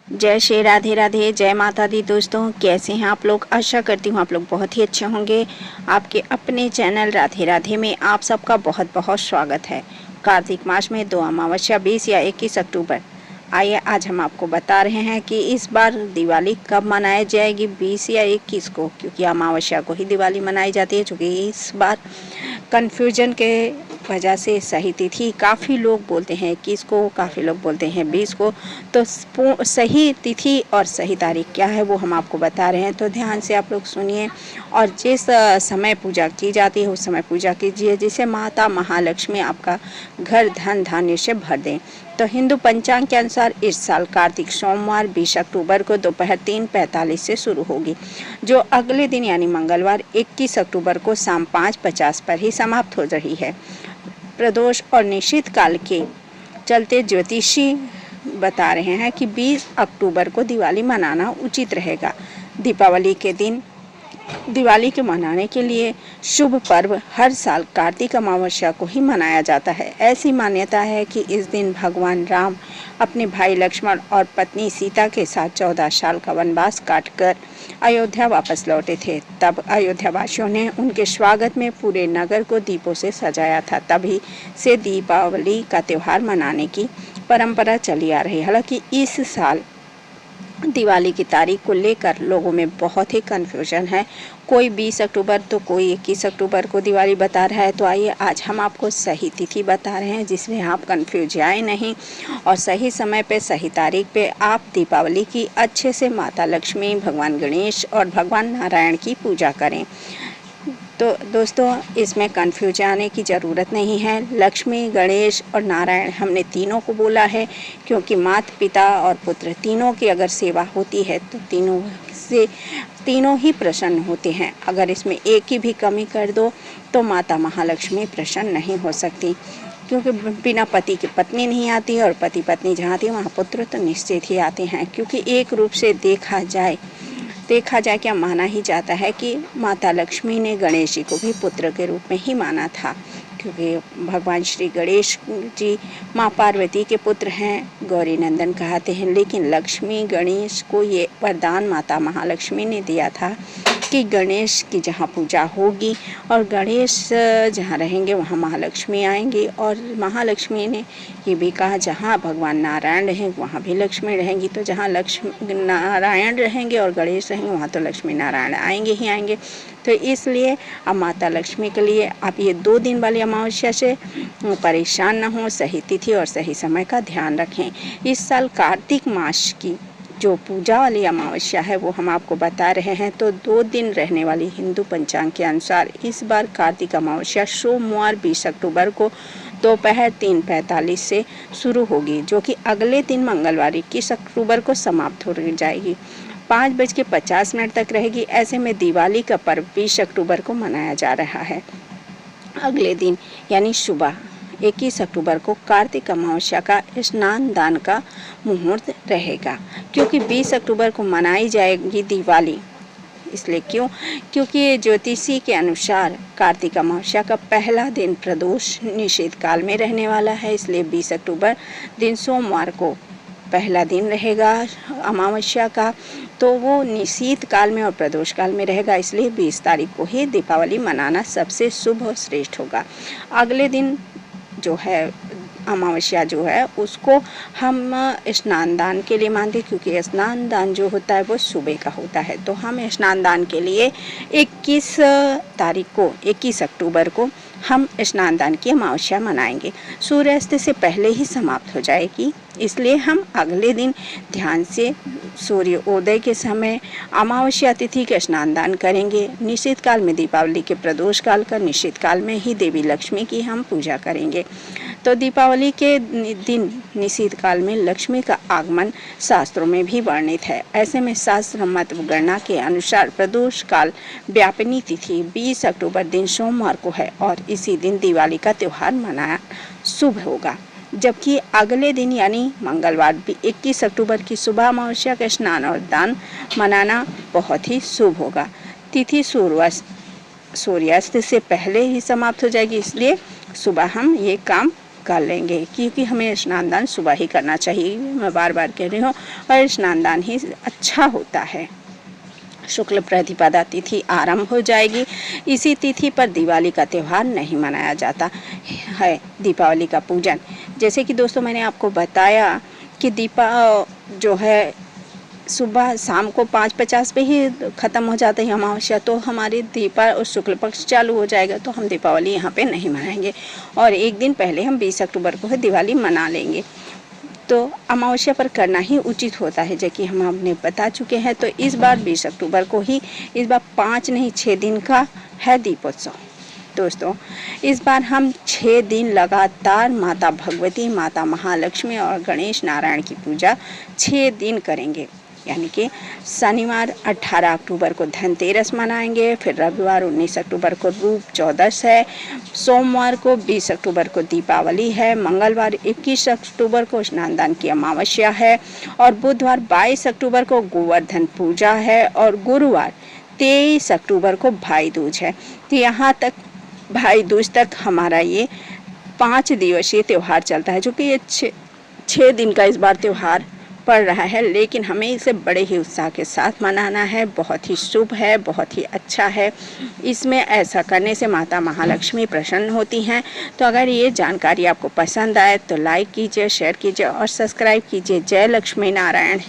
जय श्री राधे राधे, जय माता दी। दोस्तों, कैसे हैं आप लोग? आशा करती हूँ आप लोग बहुत ही अच्छे होंगे। आपके अपने चैनल राधे राधे में आप सबका बहुत बहुत स्वागत है। कार्तिक मास में 2 अमावस्या 20 या 21 अक्टूबर। आइए आज हम आपको बता रहे हैं कि इस बार दिवाली कब मनाई जाएगी, 20 या 21 को, क्योंकि अमावस्या को ही दिवाली मनाई जाती है। चूँकि इस बार कन्फ्यूजन के वजह से सही तिथि काफ़ी लोग बोलते हैं 21 को, काफ़ी लोग बोलते हैं 20 को। तो सही तिथि और सही तारीख क्या है वो हम आपको बता रहे हैं, तो ध्यान से आप लोग सुनिए। और जिस समय पूजा की जाती है उस समय पूजा कीजिए, जिससे माता महालक्ष्मी आपका घर धन धान्य से भर दें। तो हिंदू पंचांग के अनुसार इस साल कार्तिक सोमवार 20 अक्टूबर को दोपहर 3:45 से शुरू होगी, जो अगले दिन यानी मंगलवार 21 अक्टूबर को शाम 5:50 पर ही समाप्त हो रही है। प्रदोष और निश्चित काल के चलते ज्योतिषी बता रहे हैं कि 20 अक्टूबर को दिवाली मनाना उचित रहेगा। दीपावली के दिन दिवाली के मनाने के लिए शुभ पर्व हर साल कार्तिक अमावस्या को ही मनाया जाता है। ऐसी मान्यता है कि इस दिन भगवान राम अपने भाई लक्ष्मण और पत्नी सीता के साथ 14 साल का वनवास काटकर अयोध्या वापस लौटे थे। तब अयोध्यावासियों ने उनके स्वागत में पूरे नगर को दीपों से सजाया था। तभी से दीपावली का त्यौहार मनाने की परंपरा चली आ रही है। हालांकि इस साल दिवाली की तारीख को लेकर लोगों में बहुत ही कन्फ्यूजन है। कोई 20 अक्टूबर तो कोई 21 अक्टूबर को दिवाली बता रहा है। तो आइए आज हम आपको सही तिथि बता रहे हैं, जिसमें आप कन्फ्यूज जाए नहीं और सही समय पे सही तारीख पे आप दीपावली की अच्छे से माता लक्ष्मी, भगवान गणेश और भगवान नारायण की पूजा करें। तो दोस्तों, इसमें कन्फ्यूज आने की ज़रूरत नहीं है। लक्ष्मी, गणेश और नारायण हमने तीनों को बोला है, क्योंकि माता पिता और पुत्र तीनों की अगर सेवा होती है तो तीनों ही प्रसन्न होते हैं। अगर इसमें एक की भी कमी कर दो तो माता महालक्ष्मी प्रसन्न नहीं हो सकती, क्योंकि बिना पति की पत्नी नहीं आती और पति पत्नी जहाँ आती है वहाँ पुत्र तो निश्चित ही आते हैं। क्योंकि एक रूप से देखा जाए क्या माना ही जाता है कि माता लक्ष्मी ने गणेश जी को भी पुत्र के रूप में ही माना था, क्योंकि भगवान श्री गणेश जी माँ पार्वती के पुत्र हैं, गौरी नंदन कहते हैं। लेकिन लक्ष्मी गणेश को ये वरदान माता महालक्ष्मी ने दिया था कि गणेश की जहाँ पूजा होगी और गणेश जहाँ रहेंगे वहाँ महालक्ष्मी आएंगी। और महालक्ष्मी ने ये भी कहा जहाँ भगवान नारायण रहेंगे वहाँ भी लक्ष्मी रहेंगी। तो जहाँ लक्ष्मी नारायण रहेंगे और गणेश रहेंगे वहाँ तो लक्ष्मी नारायण आएंगे ही आएंगे। तो इसलिए अब माता लक्ष्मी के लिए आप ये 2 दिन वाली अमावस्या से परेशान न हो, सही तिथि और सही समय का ध्यान रखें। इस साल कार्तिक मास की जो पूजा वाली अमावस्या है वो हम आपको बता रहे हैं। तो 2 दिन रहने वाली हिंदू पंचांग के अनुसार इस बार कार्तिक अमावस्या सोमवार 20 अक्टूबर को दोपहर 3:45 से शुरू होगी, जो कि अगले दिन मंगलवार 21 अक्टूबर को समाप्त हो जाएगी। 5:50 तक रहेगी। ऐसे में दिवाली का पर्व 20 अक्टूबर को मनाया जा रहा है। अगले दिन यानी सुबह 21 अक्टूबर को कार्तिक अमावस्या का स्नान दान का मुहूर्त रहेगा, क्योंकि 20 अक्टूबर को मनाई जाएगी दिवाली। इसलिए क्योंकि ज्योतिषी के अनुसार कार्तिक अमावस्या का पहला दिन प्रदोष निषेध काल में रहने वाला है। इसलिए 20 अक्टूबर दिन सोमवार को पहला दिन रहेगा अमावस्या का, तो वो निशीत काल में और प्रदोष काल में रहेगा। इसलिए 20 तारीख को ही दीपावली मनाना सबसे शुभ और श्रेष्ठ होगा। अगले दिन जो है अमावस्या जो है उसको हम स्नान दान के लिए मानते हैं, क्योंकि स्नान दान जो होता है वो सुबह का होता है। तो हम स्नान दान के लिए 21 अक्टूबर को हम स्नान दान की अमावस्या मनाएंगे। सूर्यास्त से पहले ही समाप्त हो जाएगी, इसलिए हम अगले दिन ध्यान से सूर्योदय के समय अमावस्या तिथि के स्नान दान करेंगे। निश्चित काल में दीपावली के प्रदोष काल का निश्चित काल में ही देवी लक्ष्मी की हम पूजा करेंगे। तो दीपावली के दिन निश्चित काल में लक्ष्मी का आगमन शास्त्रों में भी वर्णित है। ऐसे में शास्त्र मत गणना के अनुसार प्रदोष काल व्यापिनी तिथि 20 अक्टूबर दिन सोमवार को है और इसी दिन दिवाली का त्यौहार मनाया शुभ होगा। जबकि अगले दिन यानी मंगलवार 21 अक्टूबर की सुबह अमावस्या का स्नान और दान मनाना बहुत ही शुभ होगा। तिथि सूर्यास्त से पहले ही समाप्त हो जाएगी, इसलिए सुबह हम ये काम कर लेंगे, क्योंकि हमें स्नान दान सुबह ही करना चाहिए, मैं बार बार कह रही हूँ, और स्नान दान ही अच्छा होता है। शुक्ल प्रतिपदा तिथि आरंभ हो जाएगी। इसी तिथि पर दिवाली का त्यौहार नहीं मनाया जाता है, दीपावली का पूजन। जैसे कि दोस्तों मैंने आपको बताया कि जो है सुबह शाम को 5:50 पे ही ख़त्म हो जाता है अमावस्या, तो हमारी दीपा और शुक्ल पक्ष चालू हो जाएगा, तो हम दीपावली यहाँ पे नहीं मनाएंगे और एक दिन पहले हम 20 अक्टूबर को दिवाली मना लेंगे। तो अमावस्या पर करना ही उचित होता है, जबकि हम आपने बता चुके हैं। तो इस बार 20 अक्टूबर को ही, इस बार 5 नहीं 6 दिन का है दीपोत्सव। दोस्तों इस बार हम 6 दिन लगातार माता भगवती, माता महालक्ष्मी और गणेश नारायण की पूजा 6 दिन करेंगे। यानी कि शनिवार 18 अक्टूबर को धनतेरस मनाएंगे, फिर रविवार 19 अक्टूबर को रूप चौदस है, सोमवार को 20 अक्टूबर को दीपावली है, मंगलवार 21 अक्टूबर को स्नान दान की अमावस्या है और बुधवार 22 अक्टूबर को गोवर्धन पूजा है और गुरुवार 23 अक्टूबर को भाई दूज है। तो यहाँ तक भाई दूज तक हमारा ये 5 दिवसीय त्यौहार चलता है, जो कि ये 6 दिन का इस बार त्यौहार पड़ रहा है, लेकिन हमें इसे बड़े ही उत्साह के साथ मनाना है। बहुत ही शुभ है, बहुत ही अच्छा है। इसमें ऐसा करने से माता महालक्ष्मी प्रसन्न होती हैं। तो अगर ये जानकारी आपको पसंद आए तो लाइक कीजिए, शेयर कीजिए और सब्सक्राइब कीजिए। जय लक्ष्मी नारायण।